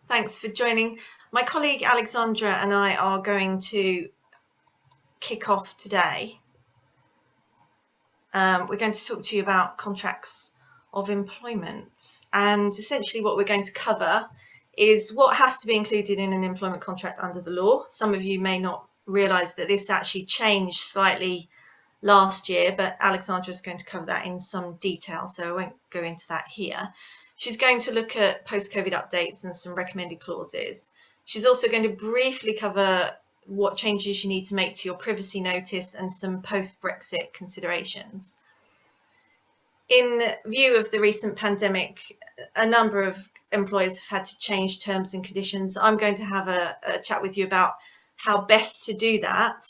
Thanks for joining. My colleague Alexandra and I are going to kick off today. We're going to talk to you about contracts of employment, and essentially what we're going to cover is what has to be included in an employment contract under the law. Some of you may not realise that this actually changed slightly last year, but Alexandra is going to cover that in some detail, so I won't go into that here. She's going to look at post-COVID updates and some recommended clauses. She's also going to briefly cover what changes you need to make to your privacy notice and some post-Brexit considerations. In view of the recent pandemic, a number of employers have had to change terms and conditions. I'm going to have a chat with you about how best to do that,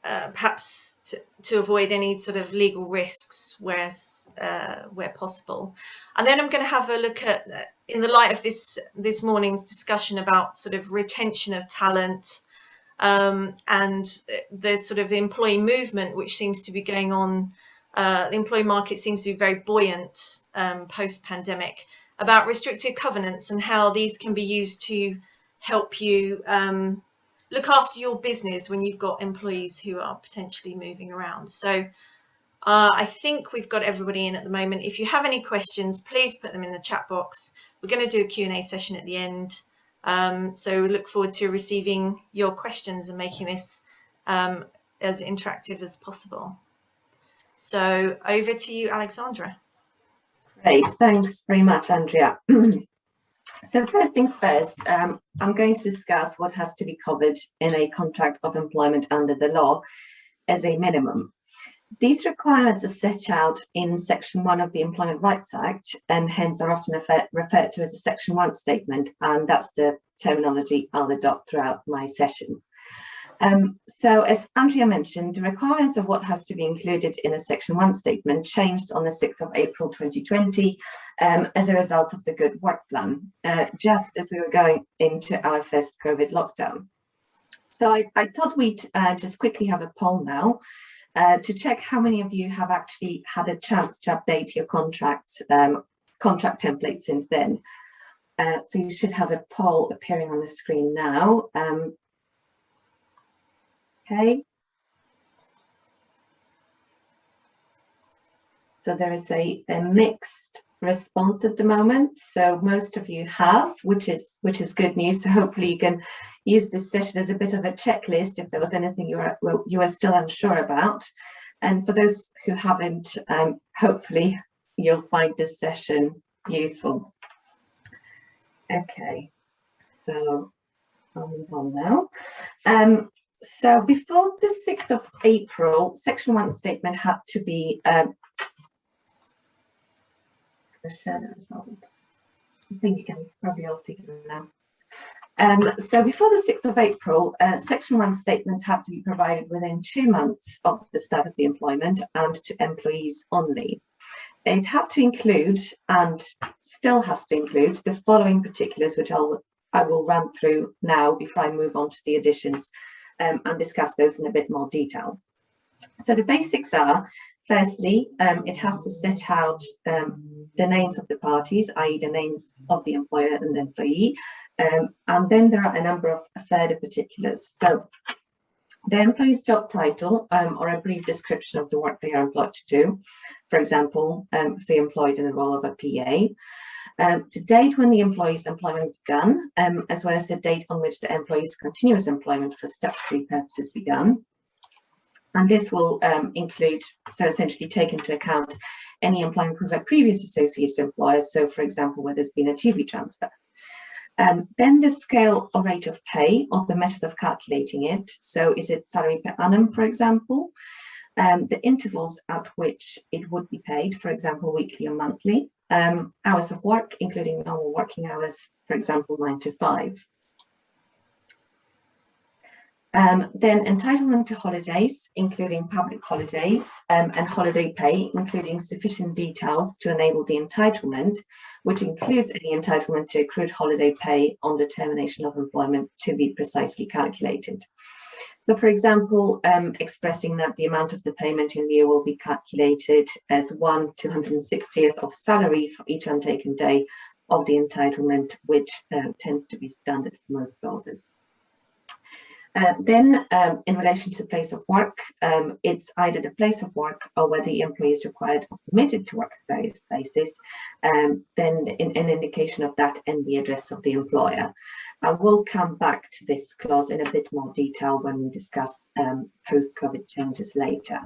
perhaps to avoid any sort of legal risks where possible. And then I'm going to have a look at, in the light of this morning's discussion about sort of retention of talent and the sort of employee movement which seems to be going on. The employee market seems to be very buoyant post-pandemic, about restrictive covenants and how these can be used to help you look after your business when you've got employees who are potentially moving around. So I think we've got everybody in at the moment. If you have any questions, please put them in the chat box. We're going to do a Q&A session at the end. So we look forward to receiving your questions and making this as interactive as possible. So over to you, Alexandra. Great, thanks very much, Andrea. So first things first, I'm going to discuss what has to be covered in a contract of employment under the law as a minimum. These requirements are set out in Section 1 of the Employment Rights Act and hence are often referred to as a Section 1 statement, and that's the terminology I'll adopt throughout my session. So as Andrea mentioned, the requirements of what has to be included in a Section 1 statement changed on the 6th of April 2020 as a result of the Good Work Plan, just as we were going into our first COVID lockdown. So I thought we'd just quickly have a poll now to check how many of you have actually had a chance to update your contract template since then. So you should have a poll appearing on the screen now. Okay. So there is a mixed response at the moment. So most of you have, which is good news. So hopefully you can use this session as a bit of a checklist if there was anything you are still unsure about. And for those who haven't, hopefully you'll find this session useful. Okay, so I'll move on now. So before the 6th of April, Section 1 statement had to be share the results. I think you can probably all see them now. So before the 6th of April, Section 1 statements have to be provided within 2 months of the start of the employment and to employees only. It have to include, and still has to include, the following particulars, which I will run through now before I move on to the additions and discuss those in a bit more detail. So the basics are, firstly, it has to set out the names of the parties, i.e. the names of the employer and the employee, and then there are a number of further particulars. So the employee's job title or a brief description of the work they are employed to do, for example, if they're employed in the role of a PA, the date when the employee's employment began, as well as the date on which the employee's continuous employment for statutory purposes began. And this will include, so essentially take into account any employment with a previous associated employer, so for example, where there's been a duty transfer. Then the scale or rate of pay, or the method of calculating it, so is it salary per annum, for example, the intervals at which it would be paid, for example, weekly or monthly, hours of work, including normal working hours, for example, 9 to 5. Then entitlement to holidays, including public holidays, and holiday pay, including sufficient details to enable the entitlement, which includes any entitlement to accrued holiday pay on the termination of employment to be precisely calculated. So, for example, expressing that the amount of the payment in lieu will be calculated as 1/260th of salary for each untaken day of the entitlement, which tends to be standard for most clauses. Then, in relation to the place of work, it's either the place of work or where the employee is required or permitted to work at various places, then an indication of that and the address of the employer. I will come back to this clause in a bit more detail when we discuss post-COVID changes later.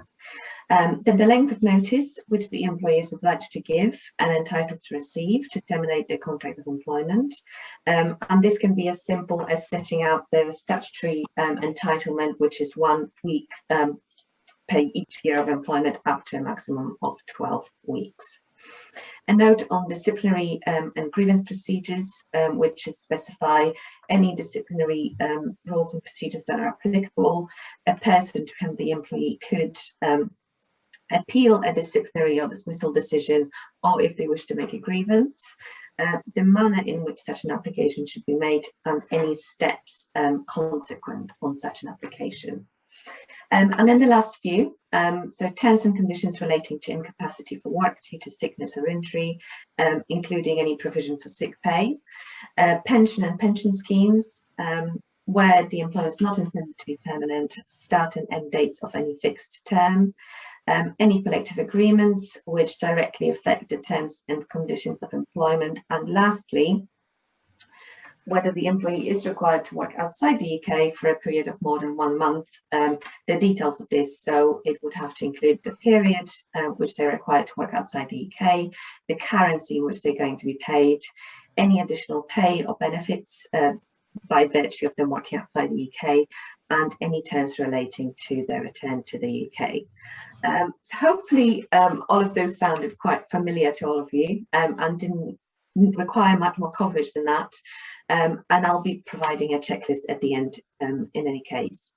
Then the length of notice which the employee is obliged to give and entitled to receive to terminate their contract of employment. And this can be as simple as setting out the statutory entitlement, which is 1 week pay each year of employment up to a maximum of 12 weeks. A note on disciplinary and grievance procedures, which should specify any disciplinary rules and procedures that are applicable. A person to whom the employee could appeal a disciplinary or dismissal decision, or if they wish to make a grievance, the manner in which such an application should be made, and any steps consequent on such an application. And then the last few, so terms and conditions relating to incapacity for work due to sickness or injury, including any provision for sick pay, pension and pension schemes, where the employment is not intended to be permanent, start and end dates of any fixed term, any collective agreements which directly affect the terms and conditions of employment, and lastly, whether the employee is required to work outside the UK for a period of more than 1 month, the details of this. So it would have to include the period which they're required to work outside the UK, the currency in which they're going to be paid, any additional pay or benefits by virtue of them working outside the UK, and any terms relating to their return to the UK. So hopefully all of those sounded quite familiar to all of you and didn't require much more coverage than that. And I'll be providing a checklist at the end in any case.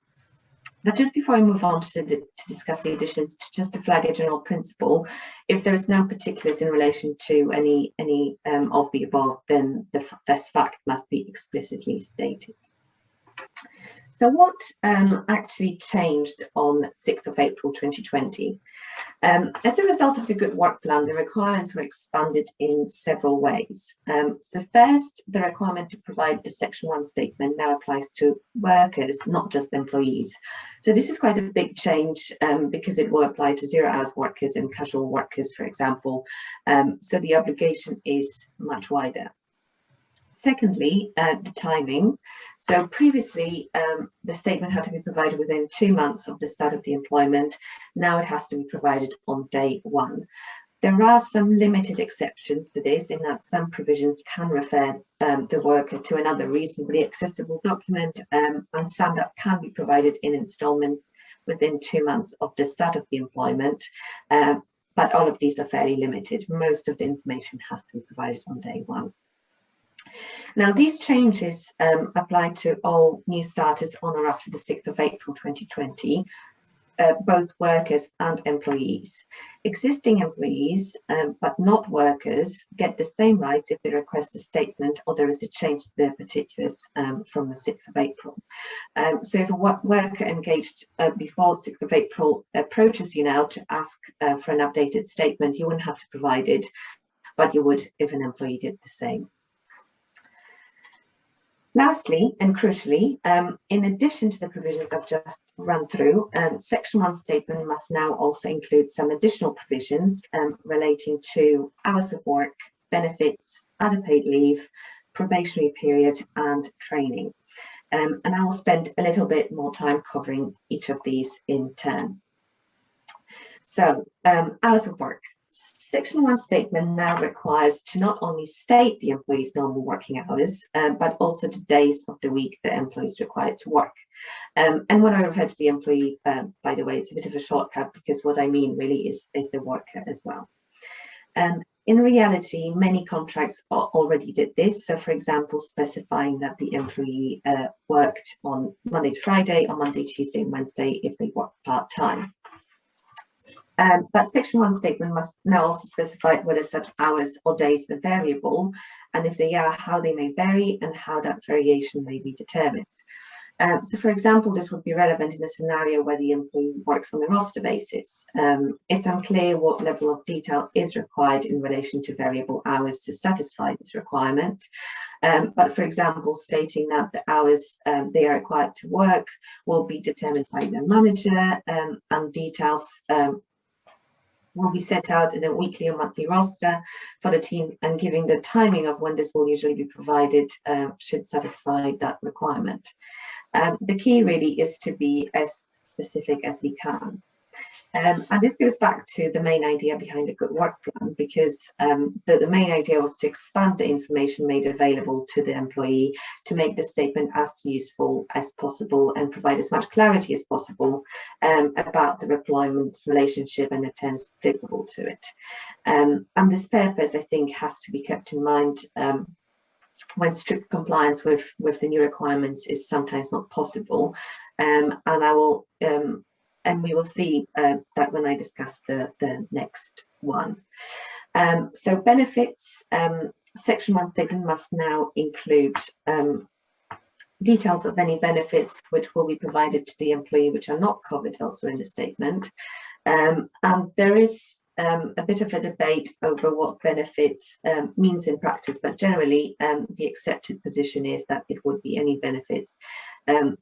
But just before I move on to discuss the additions, just to flag a general principle, if there is no particulars in relation to any of the above, then this fact must be explicitly stated. So what actually changed on 6th of April 2020? As a result of the Good Work Plan, the requirements were expanded in several ways. So first, the requirement to provide the Section 1 statement now applies to workers, not just employees. So this is quite a big change because it will apply to 0-hours workers and casual workers, for example. So the obligation is much wider. Secondly, the timing. So previously, the statement had to be provided within 2 months of the start of the employment. Now it has to be provided on day 1. There are some limited exceptions to this in that some provisions can refer the worker to another reasonably accessible document, and some that can be provided in instalments within 2 months of the start of the employment. But all of these are fairly limited. Most of the information has to be provided on day 1. Now, these changes apply to all new starters on or after the 6th of April 2020, both workers and employees. Existing employees, but not workers, get the same rights if they request a statement or there is a change to their particulars from the 6th of April. So if a worker engaged before 6th of April approaches you now to ask for an updated statement, you wouldn't have to provide it, but you would if an employee did the same. Lastly, and crucially, in addition to the provisions I've just run through, Section 1 statement must now also include some additional provisions relating to hours of work, benefits, other paid leave, probationary period, and training. And I will spend a little bit more time covering each of these in turn. So, hours of work. Section 1 statement now requires to not only state the employee's normal working hours, but also the days of the week the employee is required to work. And when I refer to the employee, by the way, it's a bit of a shortcut because what I mean really is the worker as well. In reality, many contracts already did this. So, for example, specifying that the employee worked on Monday to Friday, or Monday, Tuesday, and Wednesday if they work part-time. But Section 1 statement must now also specify whether such hours or days are variable, and if they are, how they may vary and how that variation may be determined. So, for example, this would be relevant in a scenario where the employee works on a roster basis. It's unclear what level of detail is required in relation to variable hours to satisfy this requirement. But, for example, stating that the hours they are required to work will be determined by the manager, and details will be set out in a weekly or monthly roster for the team, and giving the timing of when this will usually be provided should satisfy that requirement. The key really is to be as specific as we can. And this goes back to the main idea behind a good work plan, because the main idea was to expand the information made available to the employee to make the statement as useful as possible and provide as much clarity as possible about the employment relationship and the terms applicable to it. And this purpose, I think, has to be kept in mind when strict compliance with the new requirements is sometimes not possible. And we will see that when I discuss the next one. So benefits, section 1 statement must now include details of any benefits which will be provided to the employee which are not covered elsewhere in the statement. And there is a bit of a debate over what benefits means in practice, but generally the accepted position is that it would be any benefits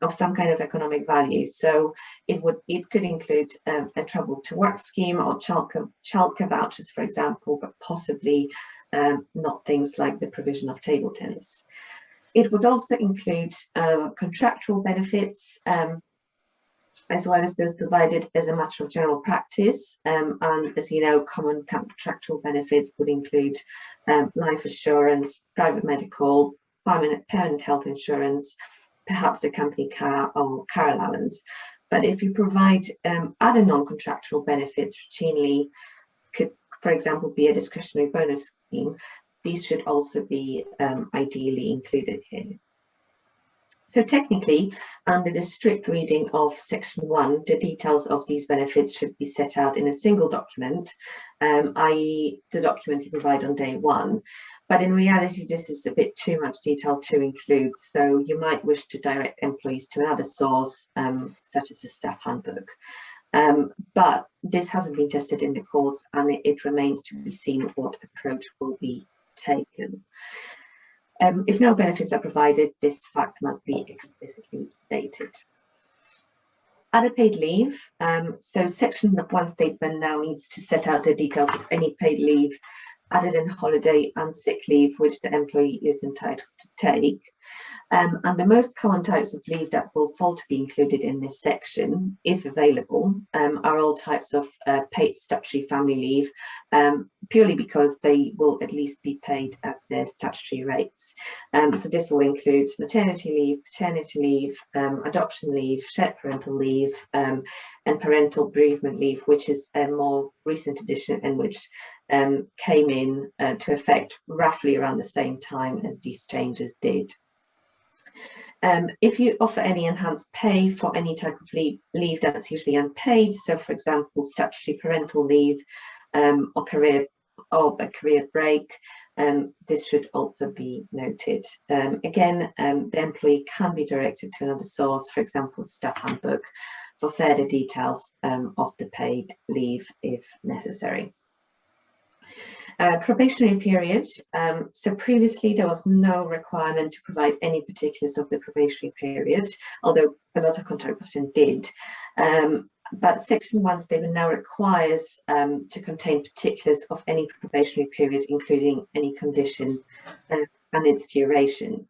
of some kind of economic value. So it could include a travel to work scheme or childcare vouchers, for example, but possibly not things like the provision of table tennis. It would also include contractual benefits, as well as those provided as a matter of general practice. And as you know, common contractual benefits would include life assurance, private medical, permanent health insurance, perhaps a company car or car allowance. But if you provide other non-contractual benefits routinely, could, for example, be a discretionary bonus scheme, these should also be ideally included here. So technically, under the strict reading of section 1, the details of these benefits should be set out in a single document, i.e. the document you provide on day 1. But in reality, this is a bit too much detail to include, so you might wish to direct employees to another source, such as a staff handbook. But this hasn't been tested in the courts, and it remains to be seen what approach will be taken. If no benefits are provided, this fact must be explicitly stated. Other paid leave. So section 1 statement now needs to set out the details of any paid leave other than holiday and sick leave which the employee is entitled to take. And the most common types of leave that will fall to be included in this section, if available, are all types of paid statutory family leave, purely because they will at least be paid at their statutory rates. So this will include maternity leave, paternity leave, adoption leave, shared parental leave, and parental bereavement leave, which is a more recent addition and which came in to effect roughly around the same time as these changes did. If you offer any enhanced pay for any type of leave that's usually unpaid, so for example, statutory parental leave or a career break, this should also be noted. Again, the employee can be directed to another source, for example, staff handbook, for further details of the paid leave if necessary. Probationary period. So previously there was no requirement to provide any particulars of the probationary period, although a lot of contracts often did. But section 1 statement now requires to contain particulars of any probationary period, including any condition and its duration.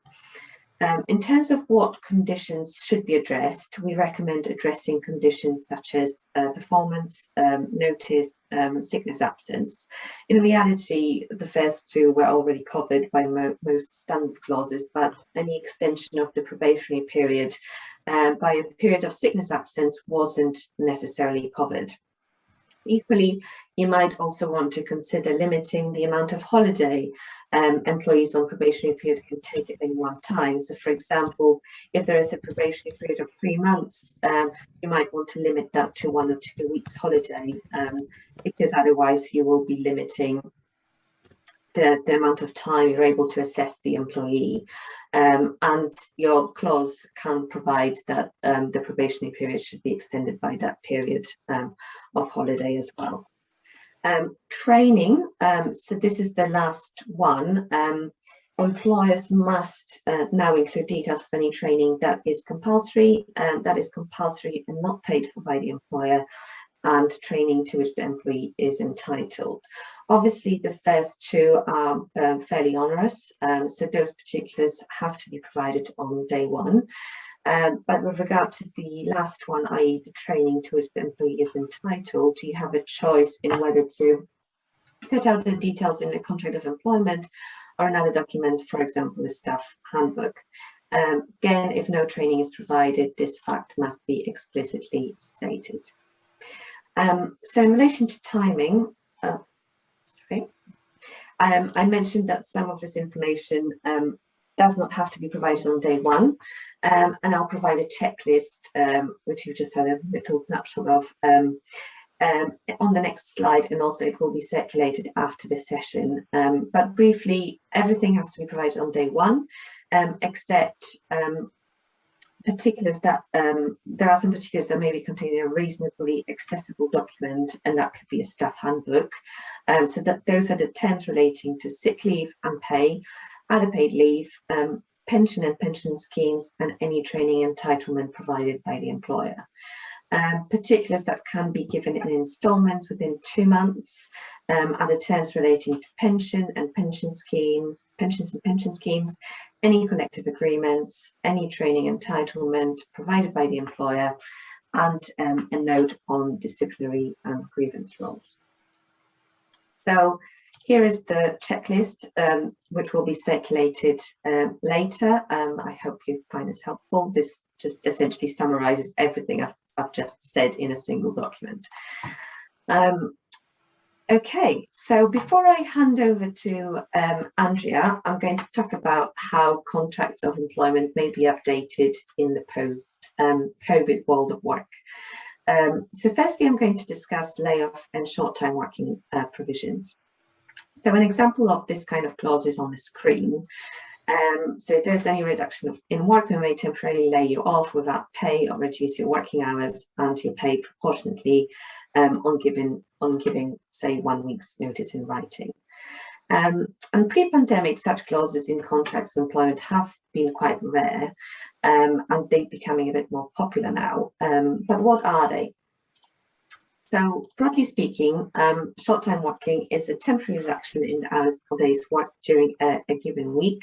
In terms of what conditions should be addressed, we recommend addressing conditions such as performance, notice, sickness, absence. In reality, the first two were already covered by most standard clauses, but any extension of the probationary period by a period of sickness absence wasn't necessarily covered. Equally, you might also want to consider limiting the amount of holiday employees on probationary period can take at any one time. So, for example, if there is a probationary period of 3 months, you might want to limit that to 1 or 2 weeks holiday, because otherwise you will be limiting the amount of time you're able to assess the employee. And your clause can provide that the probationary period should be extended by that period of holiday as well. Training, so this is the last one. Employers must now include details of any training that is compulsory and not paid for by the employer, and training to which the employee is entitled. Obviously, the first two are fairly onerous, so those particulars have to be provided on day one. But with regard to the last one, i.e. the training to which the employee is entitled, you have a choice in whether to set out the details in the contract of employment or another document, for example, the staff handbook. Again, if no training is provided, this fact must be explicitly stated. So in relation to timing, I mentioned that some of this information does not have to be provided on day one, and I'll provide a checklist, which you've just had a little snapshot of, on the next slide, and also it will be circulated after the session. But briefly, everything has to be provided on day one, except particulars that there are some particulars that may be contained in a reasonably accessible document, and that could be a staff handbook. So that those are the terms relating to sick leave and pay, other paid leave, pension and pension schemes, and any training entitlement provided by the employer. Particulars that can be given in instalments within 2 months, are the terms relating to pensions and pension schemes, any collective agreements, any training entitlement provided by the employer, and a note on disciplinary and grievance roles. So here is the checklist, which will be circulated later. I hope you find this helpful. This just essentially summarizes everything I've just said in a single document. Okay, so before I hand over to Andrea, I'm going to talk about how contracts of employment may be updated in the post-COVID world of work. So firstly, I'm going to discuss layoff and short-time working provisions. So an example of this kind of clause is on the screen. So if there's any reduction in work, we may temporarily lay you off without pay or reduce your working hours, and you're paid proportionately on giving, say, 1 week's notice in writing. And pre-pandemic, such clauses in contracts of employment have been quite rare, and they're becoming a bit more popular now. But what are they? So broadly speaking, short-time working is a temporary reduction in the hours or days worked during a given week,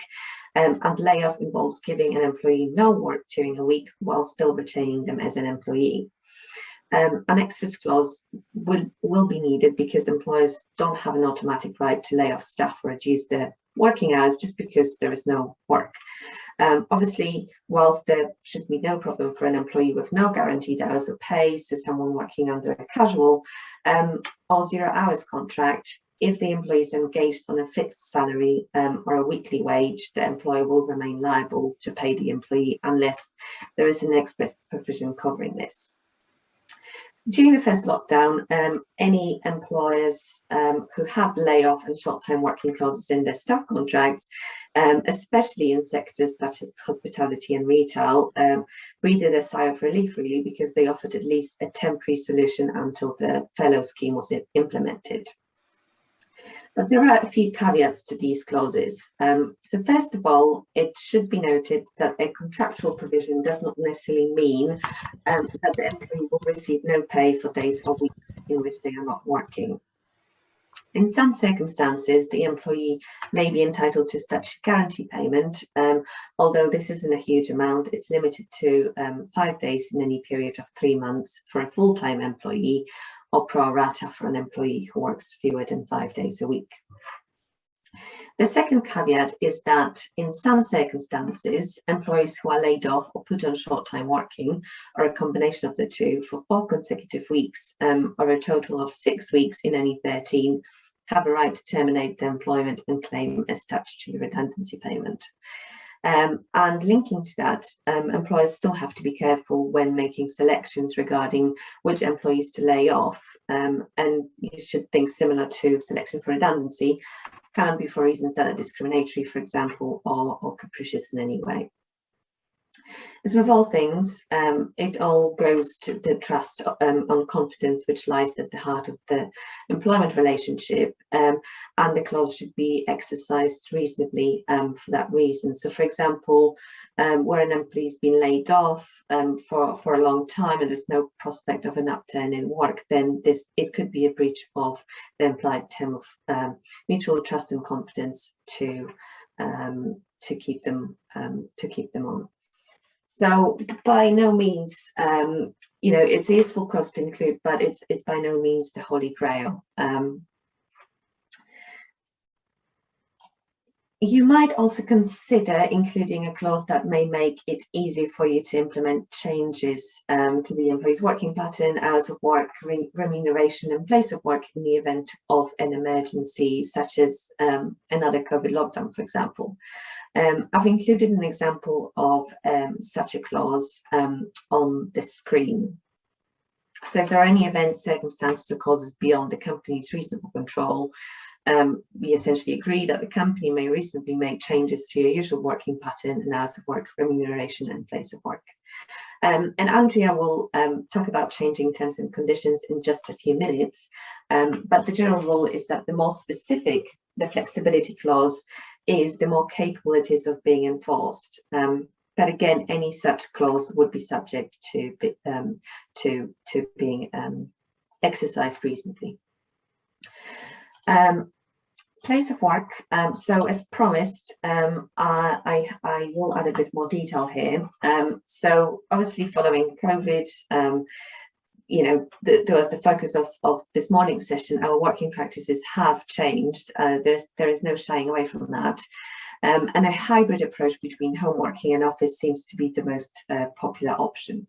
and layoff involves giving an employee no work during a week while still retaining them as an employee. An express clause will be needed because employers don't have an automatic right to lay off staff or reduce their working hours just because there is no work. Obviously, whilst there should be no problem for an employee with no guaranteed hours of pay, so someone working under a casual or 0 hours contract, if the employee is engaged on a fixed salary or a weekly wage, the employer will remain liable to pay the employee unless there is an express provision covering this. During the first lockdown, any employers who have layoff and short-term working clauses in their staff contracts, especially in sectors such as hospitality and retail, breathed a sigh of relief, really, because they offered at least a temporary solution until the furlough scheme was implemented. But there are a few caveats to these clauses. So first of all, it should be noted that a contractual provision does not necessarily mean that the employee will receive no pay for days or weeks in which they are not working. In some circumstances, the employee may be entitled to statutory guarantee payment, although this isn't a huge amount. It's limited to 5 days in any period of 3 months for a full-time employee, or pro rata for an employee who works fewer than 5 days a week. The second caveat is that in some circumstances, employees who are laid off or put on short-time working, or a combination of the two, for 4 consecutive weeks, or a total of 6 weeks in any 13, have a right to terminate their employment and claim a statutory redundancy payment. And linking to that, employers still have to be careful when making selections regarding which employees to lay off. And you should think similar to selection for redundancy, can be for reasons that are discriminatory, for example, or capricious in any way. As with all things, it all grows to the trust on confidence, which lies at the heart of the employment relationship, and the clause should be exercised reasonably for that reason. So, for example, where an employee's been laid off for a long time and there's no prospect of an upturn in work, then it could be a breach of the implied term of mutual trust and confidence to keep them on. So by no means, it's a useful clause to include, but it's by no means the holy grail. You might also consider including a clause that may make it easy for you to implement changes to the employee's working pattern, hours of work, remuneration and place of work in the event of an emergency, such as another COVID lockdown, for example. I've included an example of such a clause on the screen. So if there are any events, circumstances or causes beyond the company's reasonable control, we essentially agree that the company may reasonably make changes to your usual working pattern and hours of work, remuneration and place of work. And Andrea will talk about changing terms and conditions in just a few minutes, but the general rule is that the more specific the flexibility clause is, the more capable it is of being enforced. But again, any such clause would be subject to being exercised reasonably. Place of work. So as promised, I will add a bit more detail here. So obviously following COVID, that was the focus of this morning's session. Our working practices have changed. There is no shying away from that. And a hybrid approach between home working and office seems to be the most popular option.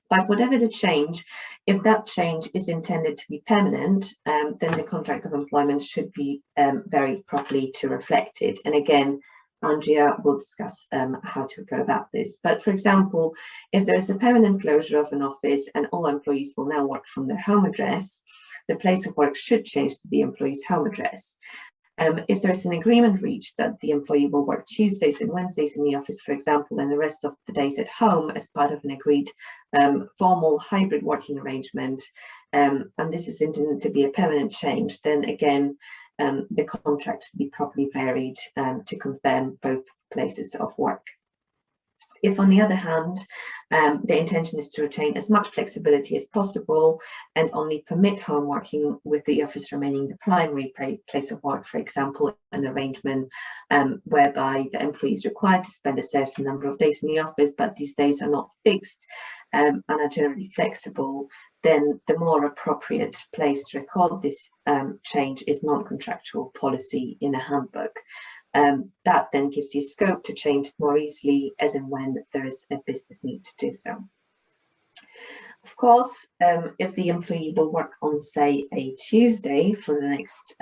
But whatever the change, if that change is intended to be permanent, then the contract of employment should be varied properly to reflect it. And again, Andrea will discuss how to go about this. But for example, if there is a permanent closure of an office and all employees will now work from their home address, the place of work should change to the employee's home address. If there is an agreement reached that the employee will work Tuesdays and Wednesdays in the office, for example, and the rest of the days at home as part of an agreed formal hybrid working arrangement, and this is intended to be a permanent change, then again, the contract should be properly varied to confirm both places of work. If, on the other hand, the intention is to retain as much flexibility as possible and only permit home working with the office remaining the primary place of work, for example, an arrangement whereby the employee is required to spend a certain number of days in the office, but these days are not fixed and are generally flexible, then the more appropriate place to record this change is non-contractual policy in a handbook. That then gives you scope to change more easily as and when there is a business need to do so. Of course, if the employee will work on, say, a Tuesday for the next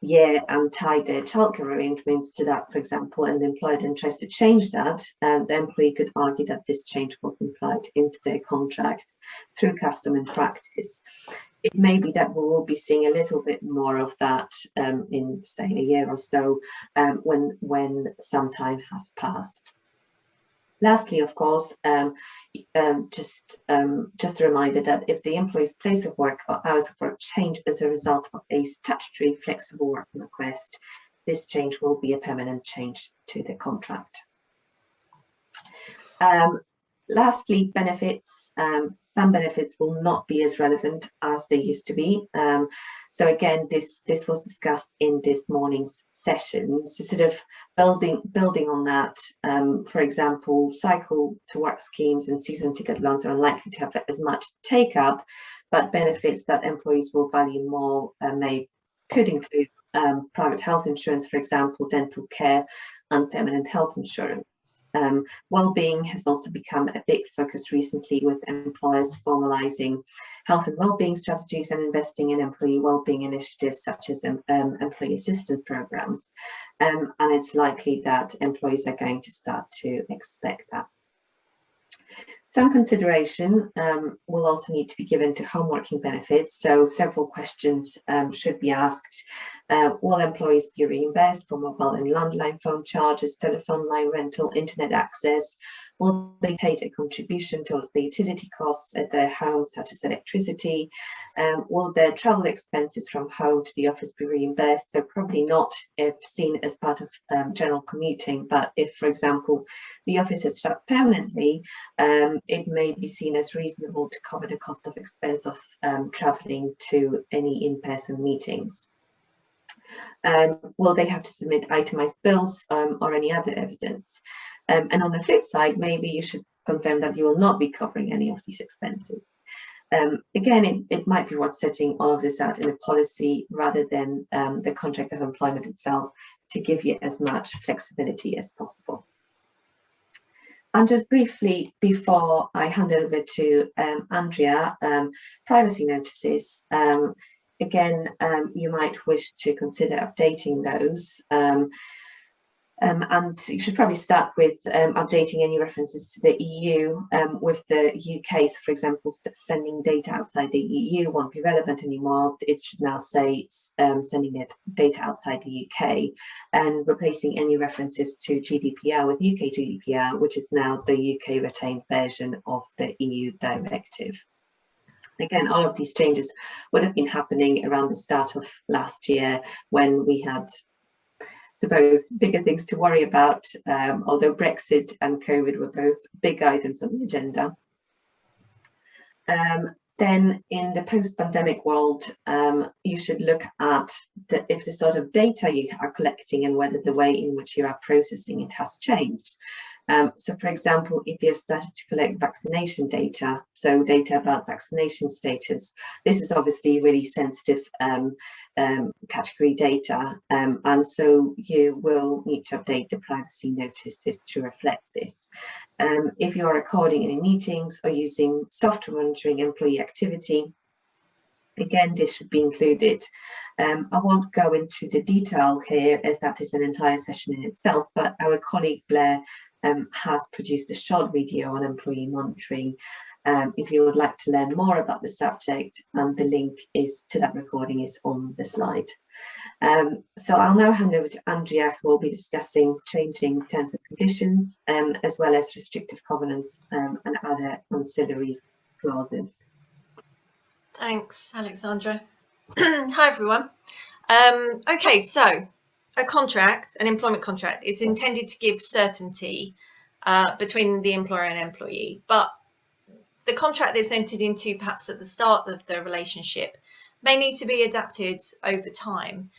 year and tie their childcare arrangements to that, for example, and the employer then tries to change that, the employee could argue that this change was implied into their contract through custom and practice. It may be that we will be seeing a little bit more of that in, say, a year or so when some time has passed. Lastly, of course, just a reminder that if the employee's place of work or hours of work change as a result of a statutory flexible working request, this change will be a permanent change to the contract. Lastly, benefits. Some benefits will not be as relevant as they used to be. So again, this was discussed in this morning's session. So sort of building on that, for example, cycle to work schemes and season ticket loans are unlikely to have as much take up, but benefits that employees will value more could include private health insurance, for example, dental care and permanent health insurance. Wellbeing has also become a big focus recently, with employers formalising health and wellbeing strategies and investing in employee wellbeing initiatives such as employee assistance programs. And it's likely that employees are going to start to expect that. Some consideration will also need to be given to home working benefits. So several questions should be asked. Will employees be reimbursed for mobile and landline phone charges, telephone line rental, internet access? Will they pay a contribution towards the utility costs at their home, such as electricity? Will their travel expenses from home to the office be reimbursed? So probably not if seen as part of general commuting, but if, for example, the office is shut permanently, it may be seen as reasonable to cover the cost of expense of travelling to any in-person meetings. Will they have to submit itemised bills or any other evidence? And on the flip side, maybe you should confirm that you will not be covering any of these expenses. Again, it might be worth setting all of this out in a policy rather than the contract of employment itself, to give you as much flexibility as possible. And just briefly, before I hand over to Andrea, privacy notices. Again, you might wish to consider updating those. And you should probably start with updating any references to the EU with the UK. So, for example, sending data outside the EU won't be relevant anymore. It should now say sending data outside the UK, and replacing any references to GDPR with UK GDPR, which is now the UK retained version of the EU directive. Again, all of these changes would have been happening around the start of last year, when we had, suppose, bigger things to worry about, although Brexit and COVID were both big items on the agenda. Then in the post-pandemic world, you should look at if the sort of data you are collecting and whether the way in which you are processing it has changed. So, for example, if you have started to collect vaccination data, so data about vaccination status, this is obviously really sensitive category data, and so you will need to update the privacy notices to reflect this. If you are recording any meetings or using software monitoring employee activity, again, this should be included. I won't go into the detail here, as that is an entire session in itself, but our colleague Blair has produced a short video on employee monitoring. If you would like to learn more about the subject, and the link to that recording is on the slide. So I'll now hand over to Andrea, who will be discussing changing terms and conditions, as well as restrictive covenants and other ancillary clauses. Thanks, Alexandra. Hi, everyone. Okay, so a contract, an employment contract, is intended to give certainty between the employer and employee, but the contract that's entered into perhaps at the start of the relationship may need to be adapted over time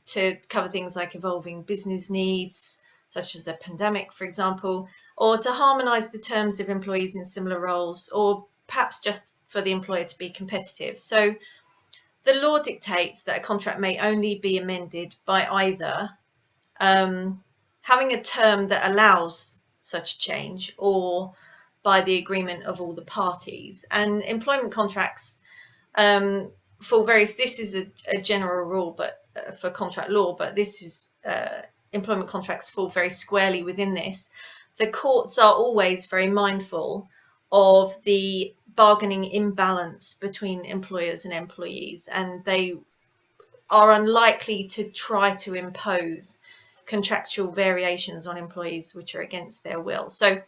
to cover things like evolving business needs, such as the pandemic, for example, or to harmonise the terms of employees in similar roles, or perhaps just for the employer to be competitive. So the law dictates that a contract may only be amended by either having a term that allows such change, or by the agreement of all the parties. And employment contracts for various, this is a general rule, but for contract law, but this is employment contracts fall very squarely within this. The courts are always very mindful of the bargaining imbalance between employers and employees, and they are unlikely to try to impose contractual variations on employees which are against their will. So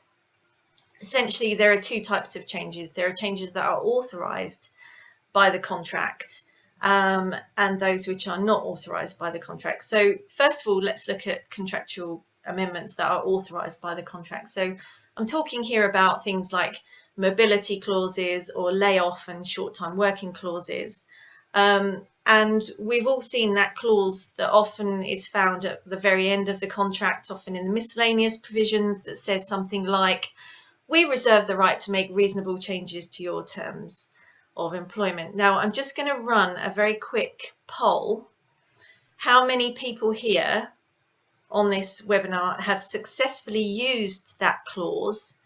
essentially there are two types of changes. There are changes that are authorised by the contract, and those which are not authorised by the contract. So first of all, let's look at contractual amendments that are authorised by the contract. So I'm talking here about things like mobility clauses or layoff and short-time working clauses. And we've all seen that clause that often is found at the very end of the contract, often in the miscellaneous provisions, that says something like, we reserve the right to make reasonable changes to your terms of employment. Now, I'm just going to run a very quick poll. How many people here on this webinar have successfully used that clause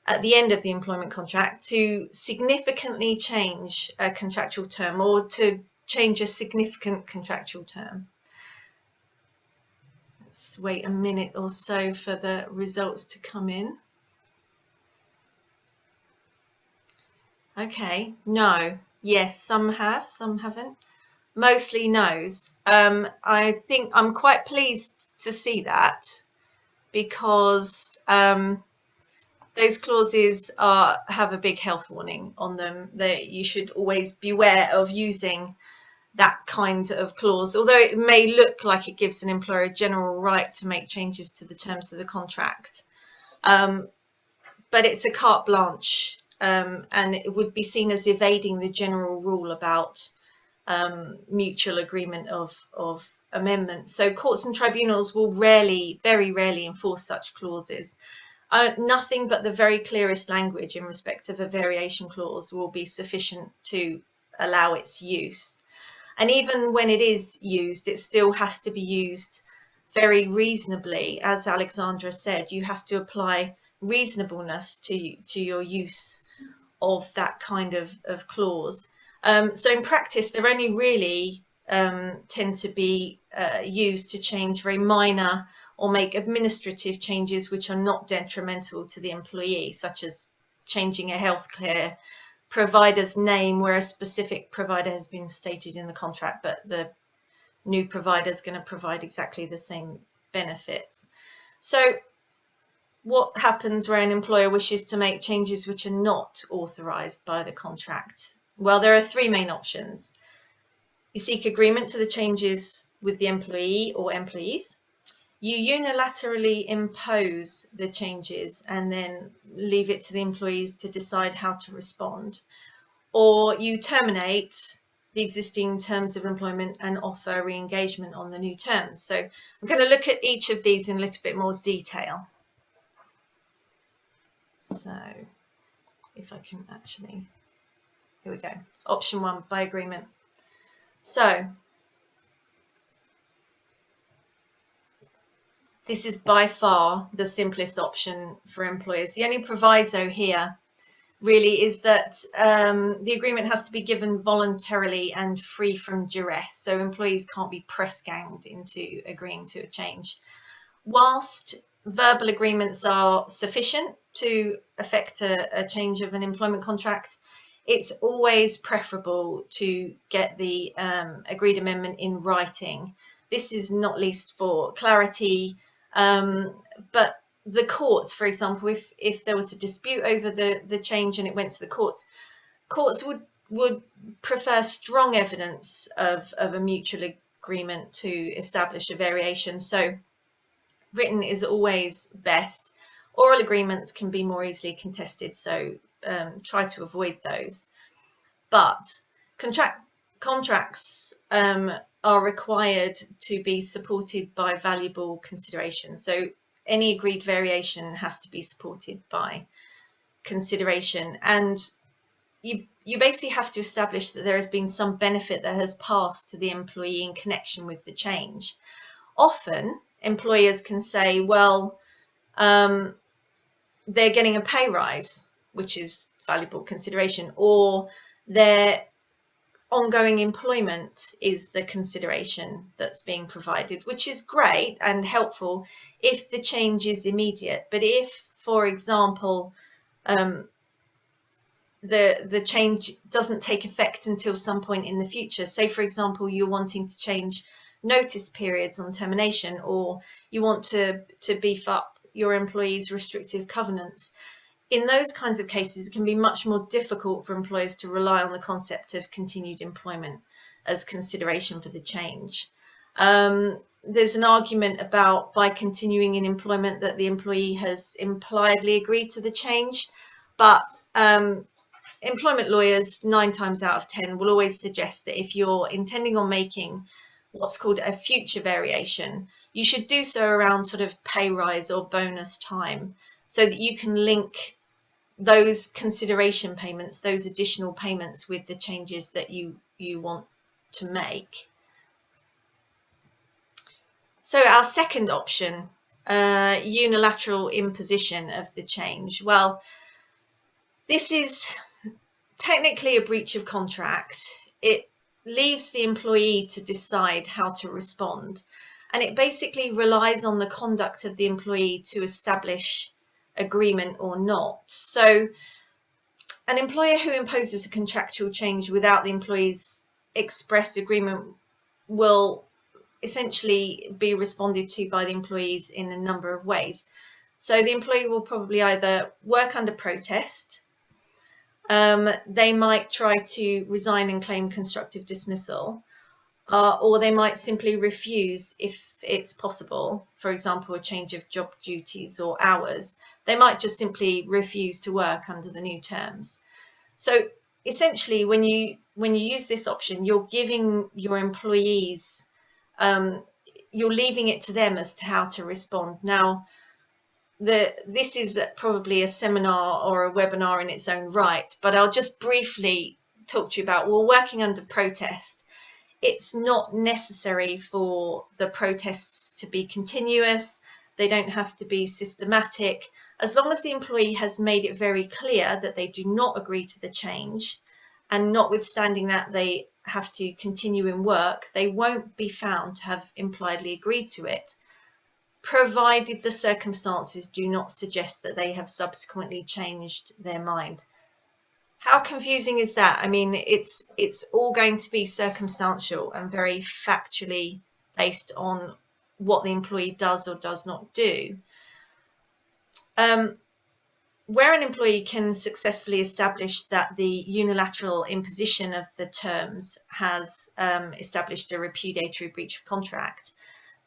at the end of the employment contract to significantly change a contractual term or to change a significant contractual term. Let's wait a minute or so for the results to come in. Okay, no, yes, some have, some haven't. Mostly no's. I think I'm quite pleased to see that, because those clauses have a big health warning on them, that you should always beware of using that kind of clause, although it may look like it gives an employer a general right to make changes to the terms of the contract. But it's a carte blanche, and it would be seen as evading the general rule about mutual agreement of amendment. So courts and tribunals will rarely, very rarely, enforce such clauses. Nothing but the very clearest language in respect of a variation clause will be sufficient to allow its use. And even when it is used, it still has to be used very reasonably. As Alexandra said, you have to apply reasonableness to your use of that kind of clause. So in practice, they're only really tend to be used to change very minor or make administrative changes which are not detrimental to the employee, such as changing a healthcare provider's name where a specific provider has been stated in the contract, but the new provider is going to provide exactly the same benefits. So what happens where an employer wishes to make changes which are not authorised by the contract? Well, there are three main options. You seek agreement to the changes with the employee or employees. You unilaterally impose the changes and then leave it to the employees to decide how to respond. Or you terminate the existing terms of employment and offer re-engagement on the new terms. So I'm going to look at each of these in a little bit more detail. So if I can actually, here we go. Option 1, by agreement. So this is by far the simplest option for employers. The only proviso here really is that the agreement has to be given voluntarily and free from duress. So employees can't be press ganged into agreeing to a change. Whilst verbal agreements are sufficient to affect a change of an employment contract, it's always preferable to get the agreed amendment in writing. This is not least for clarity, but the courts, for example, if there was a dispute over the change and it went to the courts would prefer strong evidence of a mutual agreement to establish a variation. So written is always best. Oral agreements can be more easily contested, so try to avoid those. But contracts are required to be supported by valuable consideration. So any agreed variation has to be supported by consideration, and you basically have to establish that there has been some benefit that has passed to the employee in connection with the change. Often employers can say, well, they're getting a pay rise, which is valuable consideration, or their ongoing employment is the consideration that's being provided, which is great and helpful if the change is immediate. But if, for example, the change doesn't take effect until some point in the future, say for example you're wanting to change notice periods on termination, or you want to beef up your employees' restrictive covenants, in those kinds of cases, it can be much more difficult for employers to rely on the concept of continued employment as consideration for the change. There's an argument about, by continuing in employment, that the employee has impliedly agreed to the change, but employment lawyers 9 times out of 10 will always suggest that if you're intending on making what's called a future variation, you should do so around sort of pay rise or bonus time, so that you can link those consideration payments, those additional payments, with the changes that you want to make. So our second option, unilateral imposition of the change. Well, this is technically a breach of contract. It leaves the employee to decide how to respond, and it basically relies on the conduct of the employee to establish agreement or not. So an employer who imposes a contractual change without the employee's express agreement will essentially be responded to by the employees in a number of ways. So the employee will probably either work under protest, they might try to resign and claim constructive dismissal, or they might simply refuse if it's possible, for example, a change of job duties or hours. They might just simply refuse to work under the new terms. So essentially, when you use this option, you're giving your employees, you're leaving it to them as to how to respond. Now, this is probably a seminar or a webinar in its own right, but I'll just briefly talk to you about, well, working under protest. It's not necessary for the protests to be continuous. They don't have to be systematic. As long as the employee has made it very clear that they do not agree to the change, and notwithstanding that they have to continue in work, they won't be found to have impliedly agreed to it, provided the circumstances do not suggest that they have subsequently changed their mind. How confusing is that? I mean, it's all going to be circumstantial and very factually based on what the employee does or does not do. Where an employee can successfully establish that the unilateral imposition of the terms has established a repudiatory breach of contract,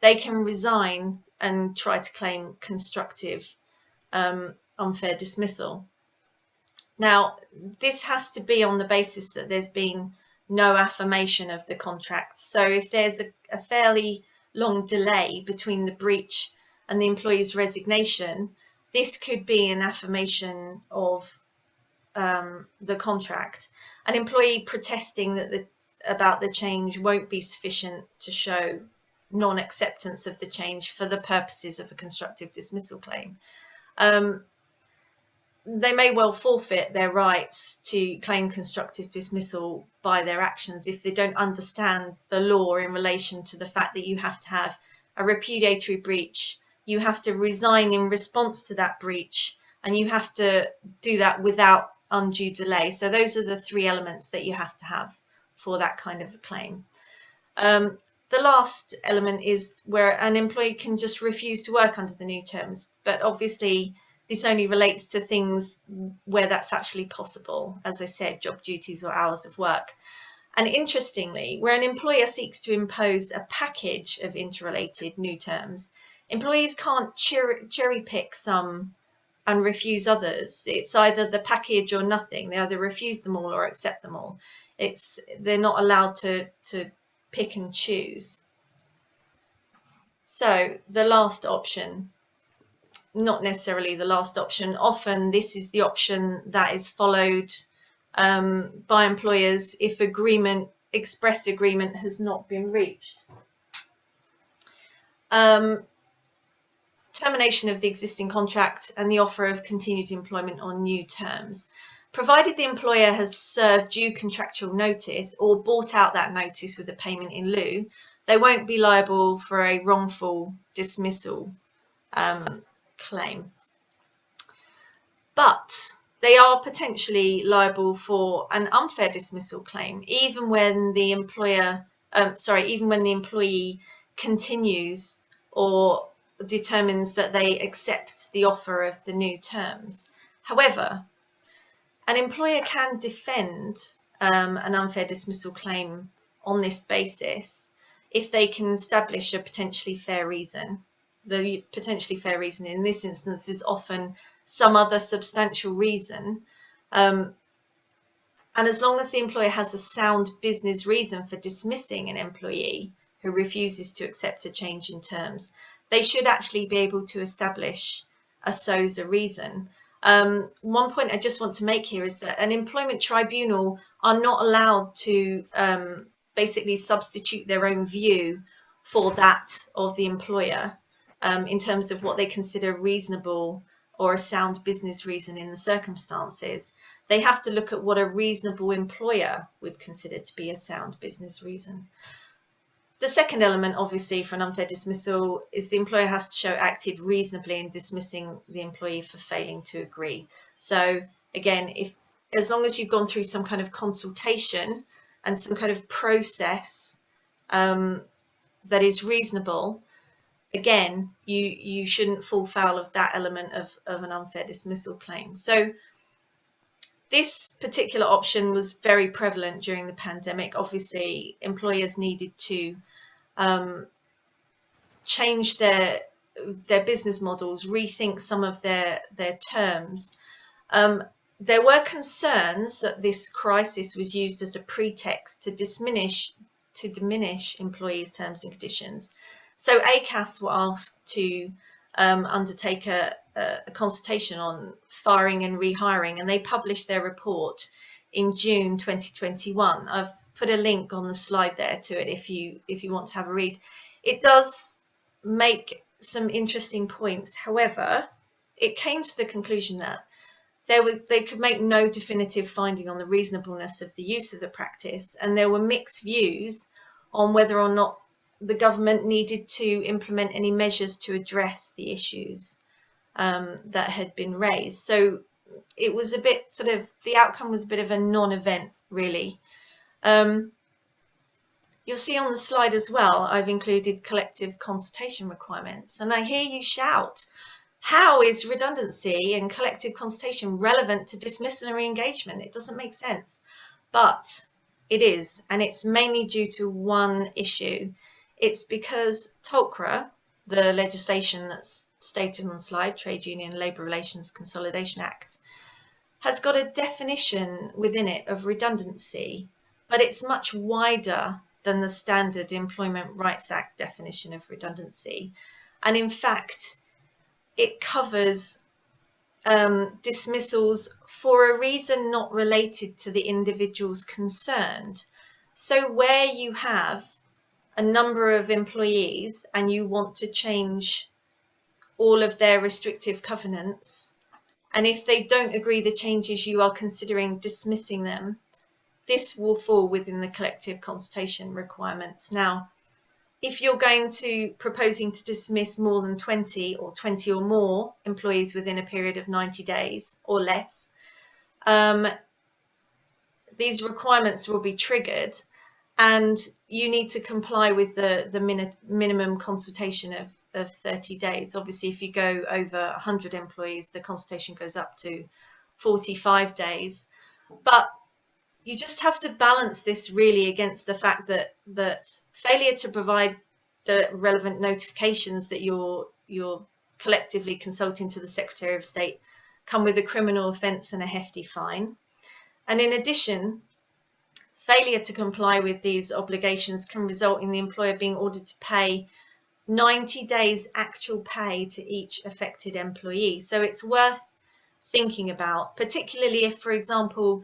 they can resign and try to claim constructive unfair dismissal. Now, this has to be on the basis that there's been no affirmation of the contract. So if there's a fairly long delay between the breach and the employee's resignation, this could be an affirmation of the contract. An employee protesting that about the change won't be sufficient to show non-acceptance of the change for the purposes of a constructive dismissal claim. They may well forfeit their rights to claim constructive dismissal by their actions if they don't understand the law in relation to the fact that you have to have a repudiatory breach, you have to resign in response to that breach, and you have to do that without undue delay. So those are the three elements that you have to have for that kind of a claim. The last element is where an employee can just refuse to work under the new terms, but obviously this only relates to things where that's actually possible, as I said, job duties or hours of work. And interestingly, where an employer seeks to impose a package of interrelated new terms, employees can't cherry pick some and refuse others. It's either the package or nothing. They either refuse them all or accept them all. They're not allowed to pick and choose. So the last option, not necessarily the last option. Often this is the option that is followed by employers if express agreement has not been reached. Termination of the existing contract and the offer of continued employment on new terms. Provided the employer has served due contractual notice or bought out that notice with a payment in lieu, they won't be liable for a wrongful dismissal claim. But they are potentially liable for an unfair dismissal claim, even when the employee continues or determines that they accept the offer of the new terms. However, an employer can defend an unfair dismissal claim on this basis if they can establish a potentially fair reason. The potentially fair reason in this instance is often some other substantial reason. And as long as the employer has a sound business reason for dismissing an employee who refuses to accept a change in terms, they should actually be able to establish a SOSA reason. One point I just want to make here is that an employment tribunal are not allowed to basically substitute their own view for that of the employer in terms of what they consider reasonable or a sound business reason in the circumstances. They have to look at what a reasonable employer would consider to be a sound business reason. The second element, obviously, for an unfair dismissal is the employer has to show acted reasonably in dismissing the employee for failing to agree. So again, as long as you've gone through some kind of consultation and some kind of process that is reasonable, again, you shouldn't fall foul of that element of an unfair dismissal claim. So this particular option was very prevalent during the pandemic. Obviously, employers needed to change their business models, rethink some of their terms. There were concerns that this crisis was used as a pretext to diminish employees' terms and conditions. So ACAS were asked to undertake a consultation on firing and rehiring, and they published their report in June 2021. I've put a link on the slide there to it if you want to have a read. It does make some interesting points. However, it came to the conclusion that they could make no definitive finding on the reasonableness of the use of the practice, and there were mixed views on whether or not the government needed to implement any measures to address the issues that had been raised. So it was a bit the outcome was a bit of a non-event, really. You'll see on the slide as well, I've included collective consultation requirements, and I hear you shout, how is redundancy and collective consultation relevant to dismissal and re-engagement? It doesn't make sense, but it is, and it's mainly due to one issue. It's because TULCRA, the legislation that's stated on the slide, Trade Union Labour Relations Consolidation Act, has got a definition within it of redundancy, but it's much wider than the standard Employment Rights Act definition of redundancy. And in fact, it covers dismissals for a reason not related to the individuals concerned. So where you have a number of employees and you want to change all of their restrictive covenants, and if they don't agree the changes, you are considering dismissing them, this will fall within the collective consultation requirements. Now, if you're proposing to dismiss more than 20 or 20 or more employees within a period of 90 days or less, these requirements will be triggered, and you need to comply with the minimum consultation of 30 days. Obviously, if you go over 100 employees, the consultation goes up to 45 days. But you just have to balance this really against the fact that failure to provide the relevant notifications that you're collectively consulting to the Secretary of State come with a criminal offence and a hefty fine. And in addition, failure to comply with these obligations can result in the employer being ordered to pay 90 days actual pay to each affected employee. So it's worth thinking about, particularly if, for example,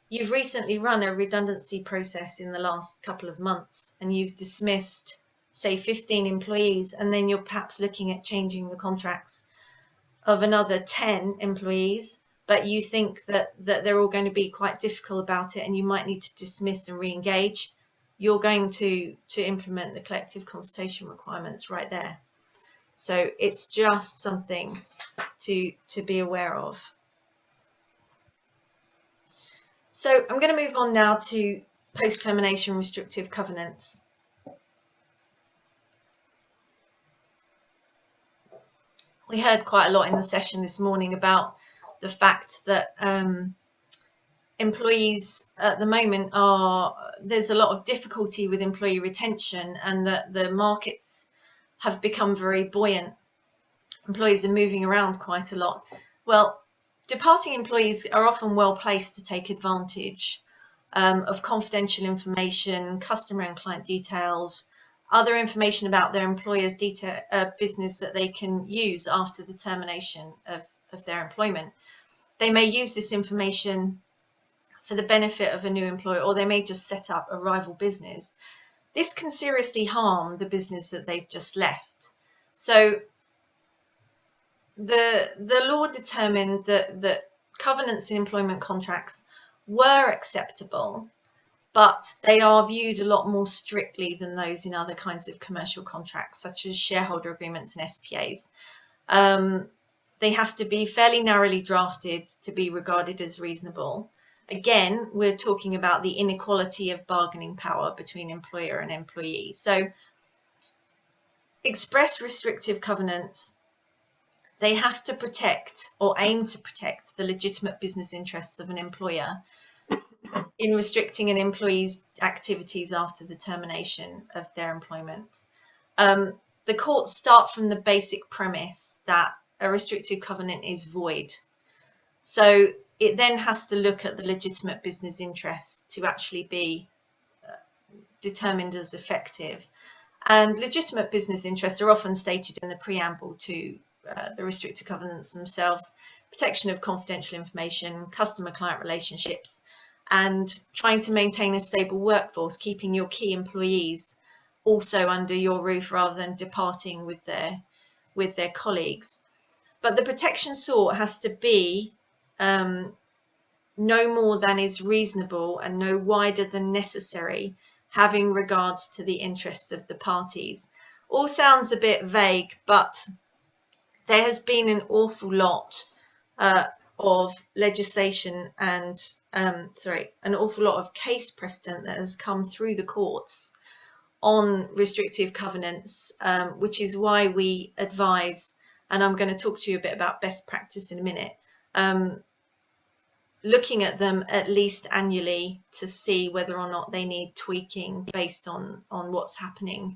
you've recently run a redundancy process in the last couple of months and you've dismissed, say, 15 employees, and then you're perhaps looking at changing the contracts of another 10 employees, but you think that they're all going to be quite difficult about it and you might need to dismiss and re-engage. You're going to implement the collective consultation requirements right there. So it's just something to be aware of. So I'm going to move on now to post-termination restrictive covenants. We heard quite a lot in the session this morning about the fact that employees at the moment there's a lot of difficulty with employee retention, and that the markets have become very buoyant. Employees are moving around quite a lot. Well, departing employees are often well placed to take advantage of confidential information, customer and client details, other information about their employer's business that they can use after the termination of their employment. They may use this information for the benefit of a new employer, or they may just set up a rival business. this can seriously harm the business that they've just left. So the law determined that covenants in employment contracts were acceptable, but they are viewed a lot more strictly than those in other kinds of commercial contracts, such as shareholder agreements and SPAs. They have to be fairly narrowly drafted to be regarded as reasonable. Again, we're talking about the inequality of bargaining power between employer and employee. So express restrictive covenants, they have to protect or aim to protect the legitimate business interests of an employer in restricting an employee's activities after the termination of their employment. The courts start from the basic premise that a restrictive covenant is void. So it then has to look at the legitimate business interests to actually be determined as effective. And legitimate business interests are often stated in the preamble to the restrictive covenants themselves: protection of confidential information, customer-client relationships, and trying to maintain a stable workforce, keeping your key employees also under your roof rather than departing with their colleagues. But the protection sought has to be no more than is reasonable and no wider than necessary, having regards to the interests of the parties. All sounds a bit vague, but there has been an awful lot of legislation and an awful lot of case precedent that has come through the courts on restrictive covenants, which is why we advise, and I'm going to talk to you a bit about best practice in a minute, looking at them at least annually to see whether or not they need tweaking based on what's happening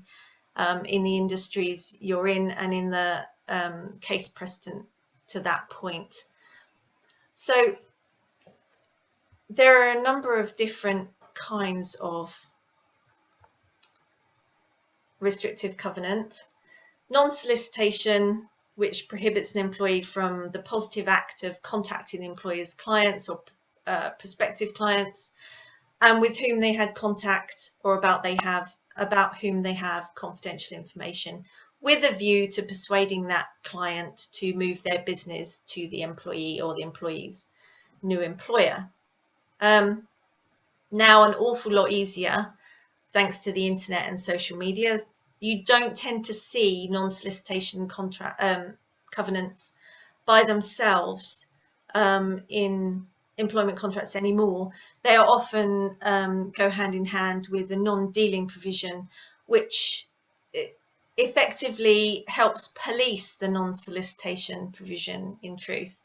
in the industries you're in and in the case precedent to that point. So there are a number of different kinds of restrictive covenant. Non-solicitation, which prohibits an employee from the positive act of contacting the employer's clients or prospective clients, and with whom they had contact or about whom they have confidential information, with a view to persuading that client to move their business to the employee or the employee's new employer. Now an awful lot easier thanks to the internet and social media. You don't tend to see non-solicitation covenants by themselves in employment contracts anymore. They are often go hand in hand with a non-dealing provision, which effectively helps police the non-solicitation provision, in truth.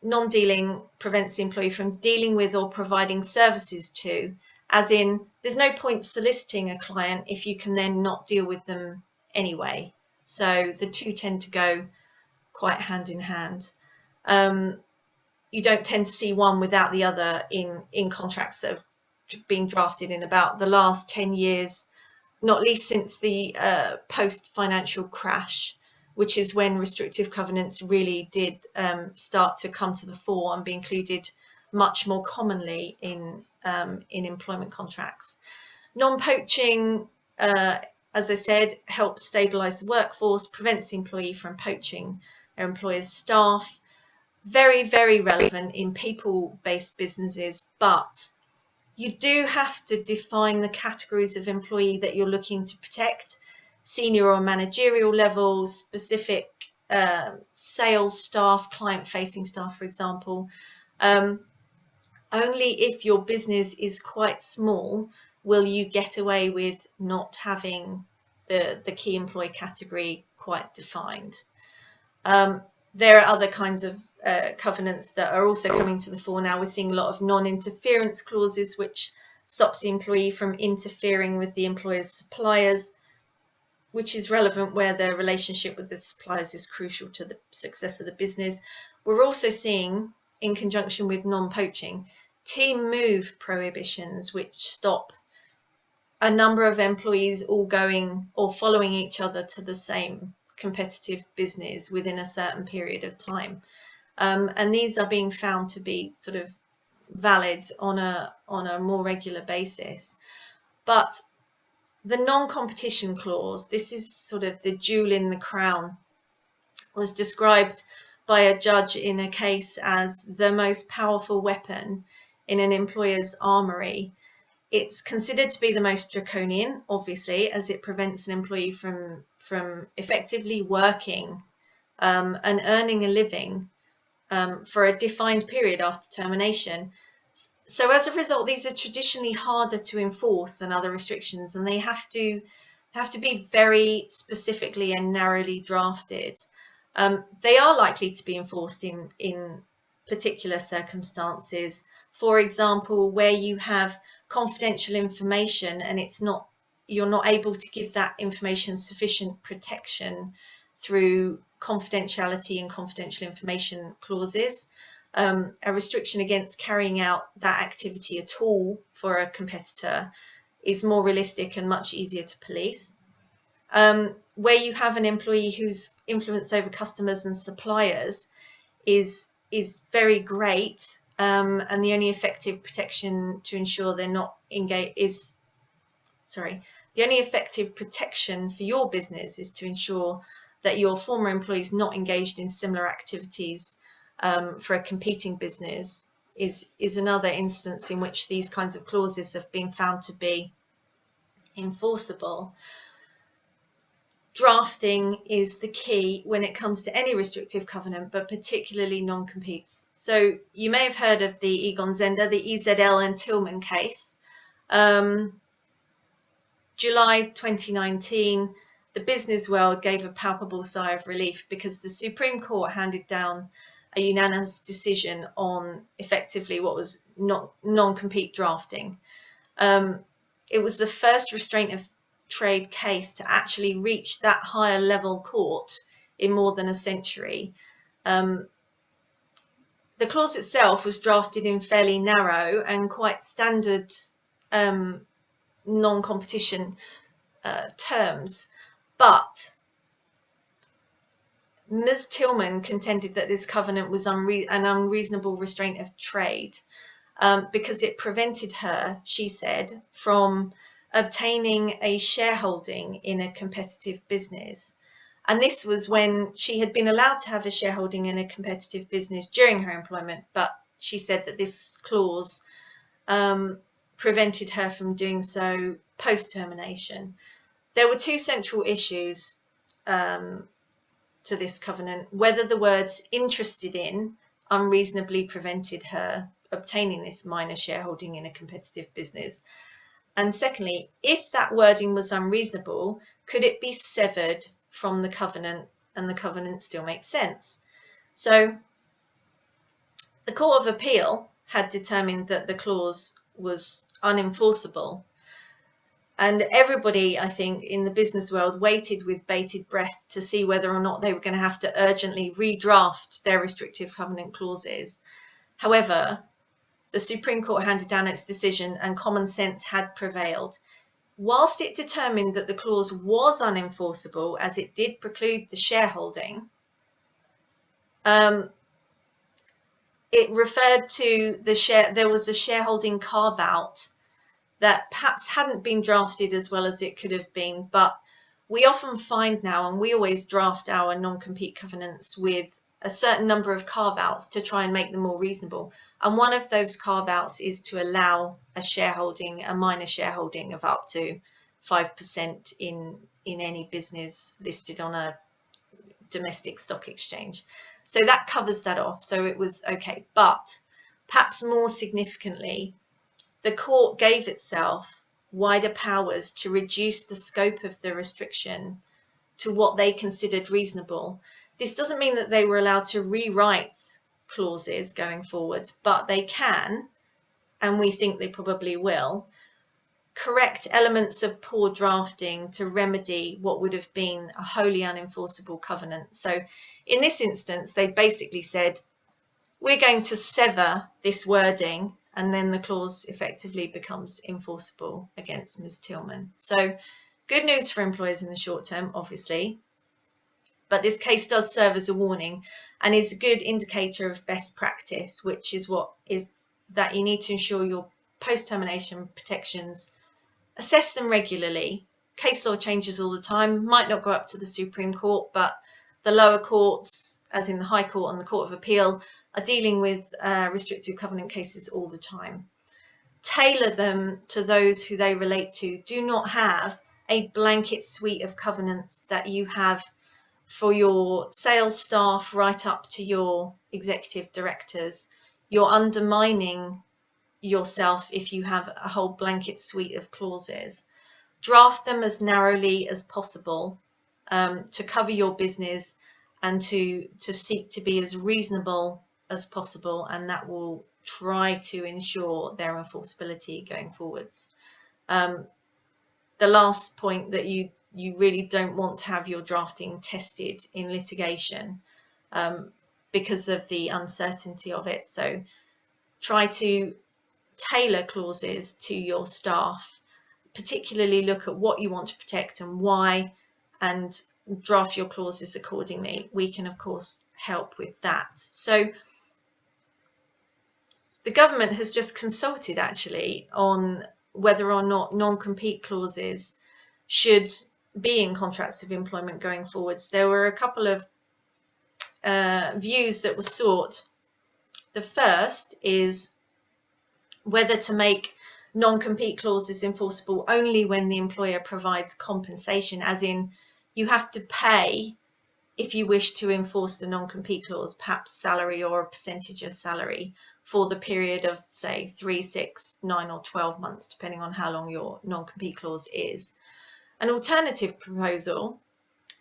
Non-dealing prevents the employee from dealing with or providing services to, as in, there's no point soliciting a client if you can then not deal with them anyway. So the two tend to go quite hand in hand. You don't tend to see one without the other in contracts that have been drafted in about the last 10 years, not least since the post-financial crash, which is when restrictive covenants really did start to come to the fore and be included much more commonly in employment contracts. Non-poaching, as I said, helps stabilise the workforce, prevents the employee from poaching their employer's staff. Very, very relevant in people-based businesses, but you do have to define the categories of employee that you're looking to protect: senior or managerial levels, specific sales staff, client-facing staff, for example. Only if your business is quite small will you get away with not having the key employee category quite defined. There are other kinds of covenants that are also coming to the fore now. We're seeing a lot of non-interference clauses, which stops the employee from interfering with the employer's suppliers, which is relevant where the relationship with the suppliers is crucial to the success of the business. We're also seeing, in conjunction with non-poaching, team move prohibitions, which stop a number of employees all going or following each other to the same competitive business within a certain period of time. And these are being found to be sort of valid on a more regular basis. But the non-competition clause, this is sort of the jewel in the crown, was described by a judge in a case as the most powerful weapon in an employer's armory. It's considered to be the most draconian, obviously, as it prevents an employee from effectively working and earning a living for a defined period after termination. So as a result, these are traditionally harder to enforce than other restrictions, and they have to be very specifically and narrowly drafted. They are likely to be enforced in particular circumstances. For example, where you have confidential information and you're not able to give that information sufficient protection through confidentiality and confidential information clauses. A restriction against carrying out that activity at all for a competitor is more realistic and much easier to police. Where you have an employee whose influence over customers and suppliers is very great, and the only effective protection to ensure they're not engaged the only effective protection for your business is to ensure that your former employee is not engaged in similar activities for a competing business is another instance in which these kinds of clauses have been found to be enforceable. Drafting is the key when it comes to any restrictive covenant, but particularly non-competes. So you may have heard of the Egon Zehnder, the EZL and Tillman case. July 2019, the business world gave a palpable sigh of relief because the Supreme Court handed down a unanimous decision on effectively what was non-compete drafting. It was the first restraint of trade case to actually reach that higher level court in more than a century. The clause itself was drafted in fairly narrow and quite standard non-competition terms, but Ms. Tillman contended that this covenant was an unreasonable restraint of trade because it prevented her, she said, from obtaining a shareholding in a competitive business. And this was when she had been allowed to have a shareholding in a competitive business during her employment, but she said that this clause prevented her from doing so post-termination. There were two central issues to this covenant: whether the words "interested in" unreasonably prevented her obtaining this minor shareholding in a competitive business, and secondly, if that wording was unreasonable, could it be severed from the covenant and the covenant still make sense? So the Court of Appeal had determined that the clause was unenforceable, and everybody, I think, in the business world waited with bated breath to see whether or not they were going to have to urgently redraft their restrictive covenant clauses. However, the Supreme Court handed down its decision and common sense had prevailed. Whilst it determined that the clause was unenforceable as it did preclude the shareholding, it referred to there was a shareholding carve-out that perhaps hadn't been drafted as well as it could have been, but we often find now, and we always draft our non-compete covenants with a certain number of carve-outs to try and make them more reasonable. And one of those carve-outs is to allow a minor shareholding of up to 5% in any business listed on a domestic stock exchange. So that covers that off. So it was okay. But perhaps more significantly, the court gave itself wider powers to reduce the scope of the restriction to what they considered reasonable. This doesn't mean that they were allowed to rewrite clauses going forwards, but they can, and we think they probably will, correct elements of poor drafting to remedy what would have been a wholly unenforceable covenant. So in this instance, they basically said, we're going to sever this wording, and then the clause effectively becomes enforceable against Ms. Tillman. So good news for employers in the short term, obviously, but this case does serve as a warning and is a good indicator of best practice, which is that you need to ensure your post-termination protections, assess them regularly, case law changes all the time, might not go up to the Supreme Court, but the lower courts, as in the High Court and the Court of Appeal, are dealing with restrictive covenant cases all the time. Tailor them to those who they relate to. Do not have a blanket suite of covenants that you have for your sales staff right up to your executive directors. You're undermining yourself if you have a whole blanket suite of clauses. Draft them as narrowly as possible to cover your business and to seek to be as reasonable as possible, and that will try to ensure their enforceability going forwards. The last point, that you really don't want to have your drafting tested in litigation because of the uncertainty of it. So try to tailor clauses to your staff, particularly look at what you want to protect and why, and draft your clauses accordingly. We can, of course, help with that. So the government has just consulted actually on whether or not non-compete clauses should be in contracts of employment going forwards. There were a couple of views that were sought. The first is whether to make non-compete clauses enforceable only when the employer provides compensation, as in you have to pay if you wish to enforce the non-compete clause, perhaps salary or a percentage of salary for the period of, say, 3, 6, 9 or 12 months, depending on how long your non-compete clause is. An alternative proposal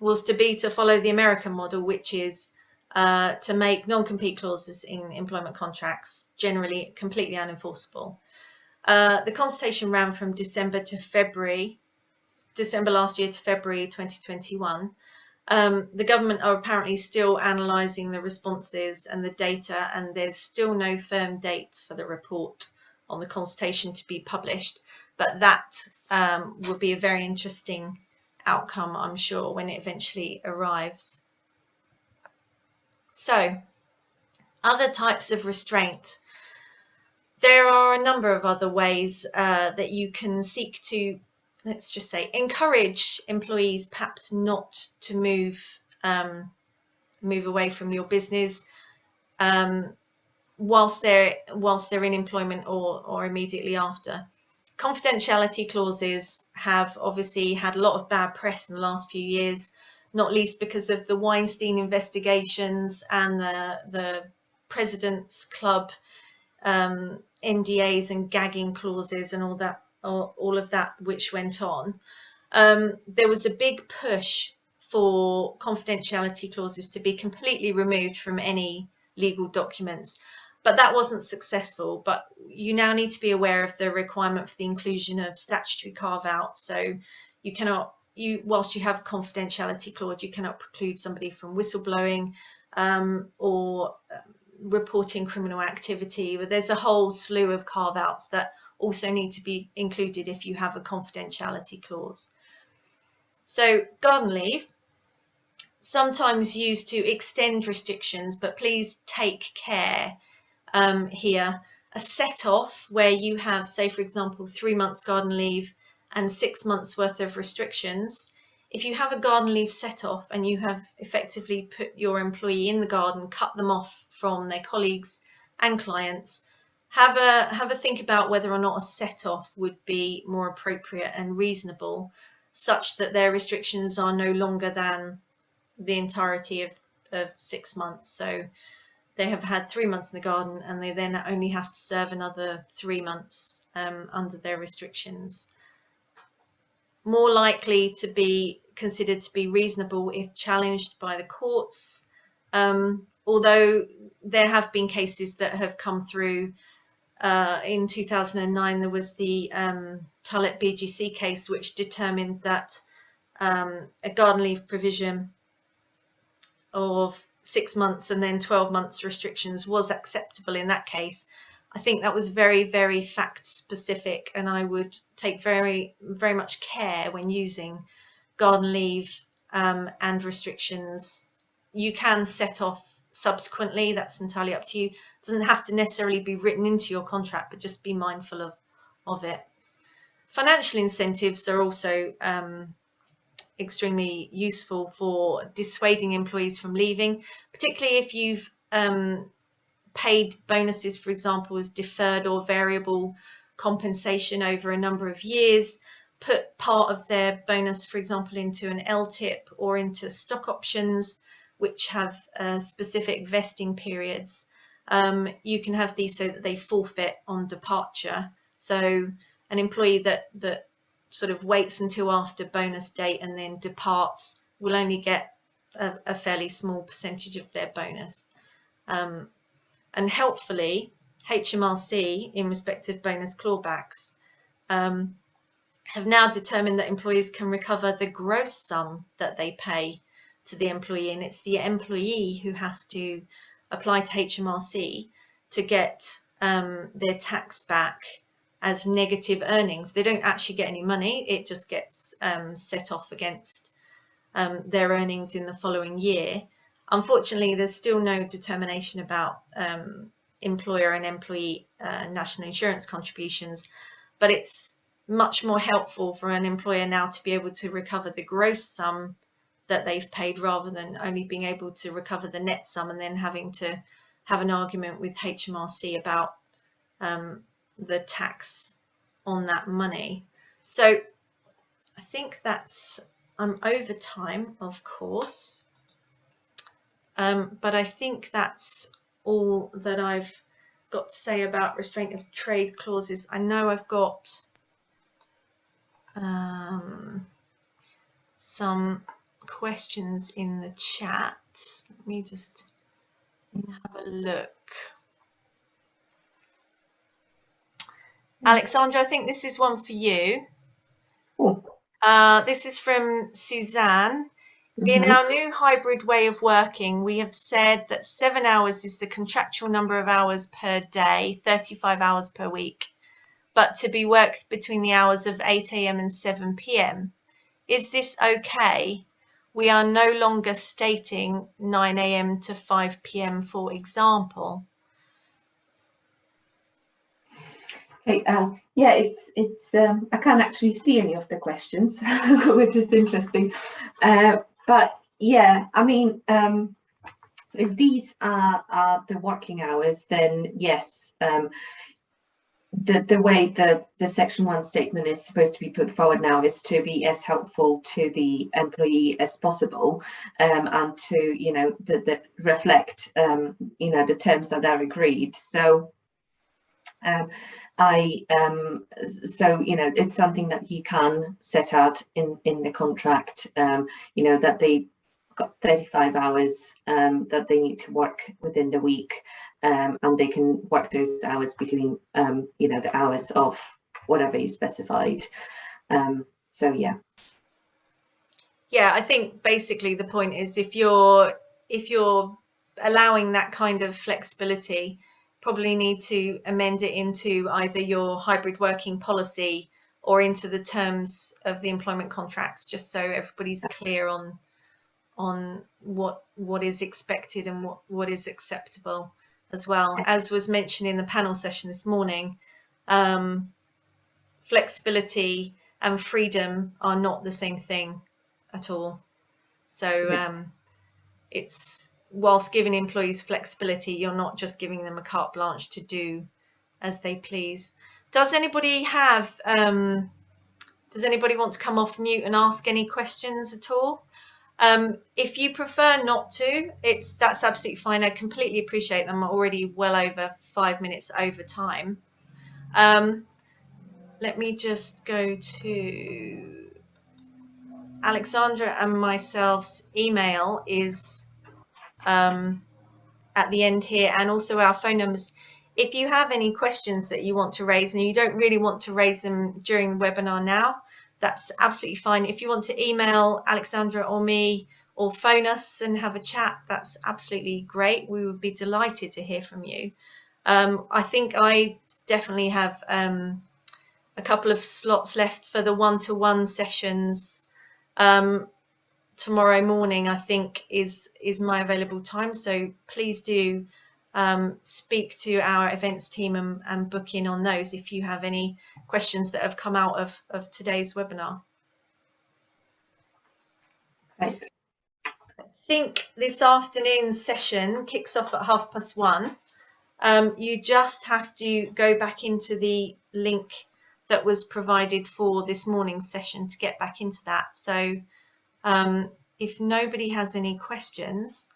was to follow the American model, which is to make non-compete clauses in employment contracts generally completely unenforceable. The consultation ran from December last year to February 2021. The government are apparently still analysing the responses and the data, and there's still no firm date for the report on the consultation to be published, but that will be a very interesting outcome, I'm sure, when it eventually arrives. So, other types of restraint. There are a number of other ways that you can seek to, let's just say, encourage employees perhaps not to move away from your business whilst they're in employment or immediately after. Confidentiality clauses have obviously had a lot of bad press in the last few years, not least because of the Weinstein investigations and the President's Club NDAs and gagging clauses and all of that which went on. There was a big push for confidentiality clauses to be completely removed from any legal documents, but that wasn't successful. But you now need to be aware of the requirement for the inclusion of statutory carve-out. So you cannot, whilst you have a confidentiality clause, you cannot preclude somebody from whistleblowing or reporting criminal activity. But there's a whole slew of carve-outs that also need to be included if you have a confidentiality clause. So garden leave, sometimes used to extend restrictions, but please take care here. A set off where you have, say, for example, 3 months garden leave and 6 months worth of restrictions. If you have a garden leave set off and you have effectively put your employee in the garden, cut them off from their colleagues and clients, have a think about whether or not a set off would be more appropriate and reasonable, such that their restrictions are no longer than the entirety of 6 months. So they have had 3 months in the garden and they then only have to serve another 3 months under their restrictions. More likely to be considered to be reasonable if challenged by the courts, although there have been cases that have come through. In 2009 there was the Tullett BGC case, which determined that a garden leave provision of 6 months and then 12 months restrictions was acceptable in that case. I think that was very, very fact specific, and I would take very, very much care when using garden leave and restrictions. You can set off subsequently, that's entirely up to you. It doesn't have to necessarily be written into your contract, but just be mindful of it. Financial incentives are also extremely useful for dissuading employees from leaving, particularly if you've paid bonuses, for example, as deferred or variable compensation over a number of years, put part of their bonus, for example, into an LTIP or into stock options, which have specific vesting periods. You can have these so that they forfeit on departure. So an employee that sort of waits until after bonus date and then departs will only get a fairly small percentage of their bonus. And helpfully, HMRC, in respect of bonus clawbacks, have now determined that employees can recover the gross sum that they pay to the employee, and it's the employee who has to apply to HMRC to get their tax back as negative earnings. They don't actually get any money, it just gets set off against their earnings in the following year. Unfortunately, there's still no determination about employer and employee national insurance contributions, but it's much more helpful for an employer now to be able to recover the gross sum that they've paid rather than only being able to recover the net sum and then having to have an argument with HMRC about the tax on that money. So I think that's, I'm over time, of course, but I think that's all that I've got to say about restraint of trade clauses. I know I've got some questions in the chat. Let me just have a look. Alexandra, I think this is one for you. This is from Suzanne. In our new hybrid way of working, we have said that 7 hours is the contractual number of hours per day, 35 hours per week, but to be worked between the hours of 8 a.m. and 7 p.m. Is this okay? We are no longer stating 9 a.m. to 5 p.m., for example. Okay, yeah, it's I can't actually see any of the questions, which is interesting. But yeah, I mean, if these are the working hours, then yes, the way the Section 1 statement is supposed to be put forward now is to be as helpful to the employee as possible, and to, you know, that reflect, you know, the terms that are agreed. So so, you know, it's something that you can set out in the contract, you know, that they got 35 hours that they need to work within the week, and they can work those hours between, you know, the hours of whatever you specified. So yeah. Yeah, I think basically the point is if you're allowing that kind of flexibility, probably need to amend it into either your hybrid working policy or into the terms of the employment contracts, just so everybody's clear on what is expected and what is acceptable as well. As was mentioned in the panel session this morning, flexibility and freedom are not the same thing at all. So it's, whilst giving employees flexibility, you're not just giving them a carte blanche to do as they please. Does anybody have, does anybody want to come off mute and ask any questions at all? If you prefer not to, that's absolutely fine. I completely appreciate them. I'm already well over 5 minutes over time. Let me just go to Alexandra and myself's email is at the end here, and also our phone numbers. If you have any questions that you want to raise and you don't really want to raise them during the webinar now, that's absolutely fine. If you want to email Alexandra or me or phone us and have a chat, that's absolutely great. We would be delighted to hear from you. I think I definitely have a couple of slots left for the one-to-one sessions. Tomorrow morning, I think, is my available time. So please do speak to our events team and book in on those if you have any questions that have come out of today's webinar. Right. I think this afternoon's session kicks off at 1:30. You just have to go back into the link that was provided for this morning's session to get back into that. So if nobody has any questions,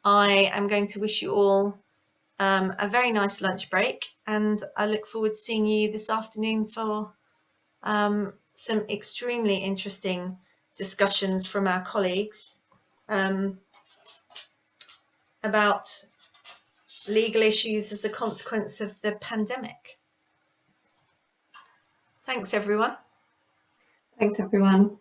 I am going to wish you all a very nice lunch break, and I look forward to seeing you this afternoon for some extremely interesting discussions from our colleagues about legal issues as a consequence of the pandemic. Thanks, everyone. Thanks, everyone.